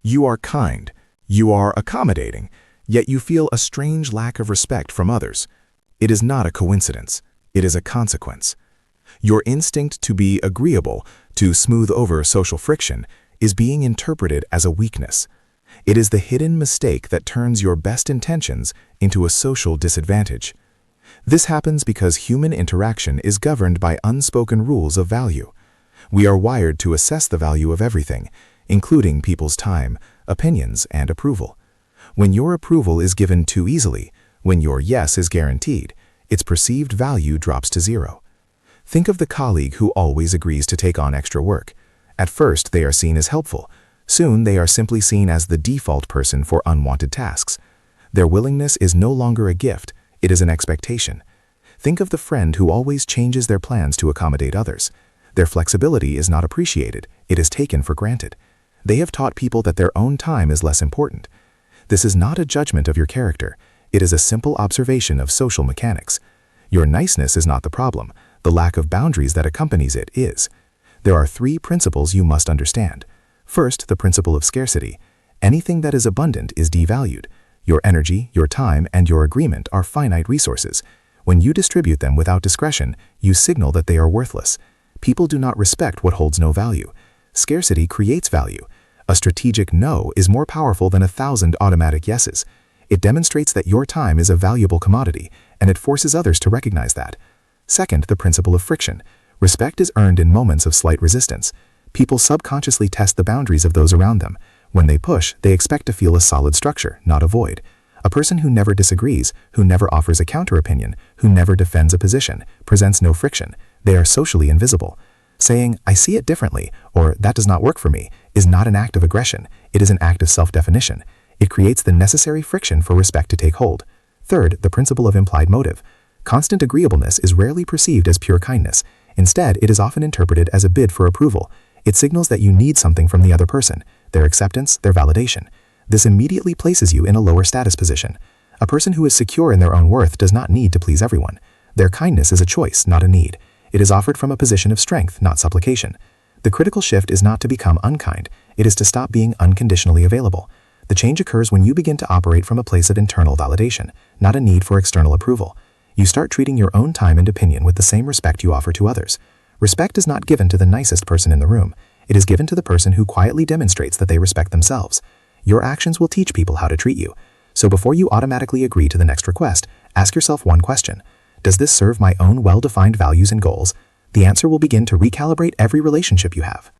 You are kind, you are accommodating, yet you feel a strange lack of respect from others. It is not a coincidence, it is a consequence. Your instinct to be agreeable, to smooth over social friction, is being interpreted as a weakness. It is the hidden mistake that turns your best intentions into a social disadvantage. This happens because human interaction is governed by unspoken rules of value. We are wired to assess the value of everything, including people's time, opinions, and approval. When your approval is given too easily, when your yes is guaranteed, its perceived value drops to zero. Think of the colleague who always agrees to take on extra work. At first, they are seen as helpful. Soon, they are simply seen as the default person for unwanted tasks. Their willingness is no longer a gift, it is an expectation. Think of the friend who always changes their plans to accommodate others. Their flexibility is not appreciated, it is taken for granted. They have taught people that their own time is less important. This is not a judgment of your character, it is a simple observation of social mechanics. Your niceness is not the problem, the lack of boundaries that accompanies it is. There are 3 principles you must understand. First, the principle of scarcity. Anything that is abundant is devalued. Your energy, your time, and your agreement are finite resources. When you distribute them without discretion, you signal that they are worthless. People do not respect what holds no value. Scarcity creates value. A strategic no is more powerful than 1,000 automatic yeses. It demonstrates that your time is a valuable commodity, and it forces others to recognize that. Second, the principle of friction. Respect is earned in moments of slight resistance. People subconsciously test the boundaries of those around them. When they push, they expect to feel a solid structure, not a void. A person who never disagrees, who never offers a counter-opinion, who never defends a position, presents no friction. They are socially invisible. Saying, "I see it differently," or "that does not work for me," is not an act of aggression. It is an act of self-definition. It creates the necessary friction for respect to take hold. Third, the principle of implied motive. Constant agreeableness is rarely perceived as pure kindness. Instead, it is often interpreted as a bid for approval. It signals that you need something from the other person, their acceptance, their validation. This immediately places you in a lower status position. A person who is secure in their own worth does not need to please everyone. Their kindness is a choice, not a need. It is offered from a position of strength, not supplication. The critical shift is not to become unkind, it is to stop being unconditionally available. The change occurs when you begin to operate from a place of internal validation, not a need for external approval. You start treating your own time and opinion with the same respect you offer to others. Respect is not given to the nicest person in the room. It is given to the person who quietly demonstrates that they respect themselves. Your actions will teach people how to treat you. So before you automatically agree to the next request, ask yourself one question. Does this serve my own well-defined values and goals? The answer will begin to recalibrate every relationship you have.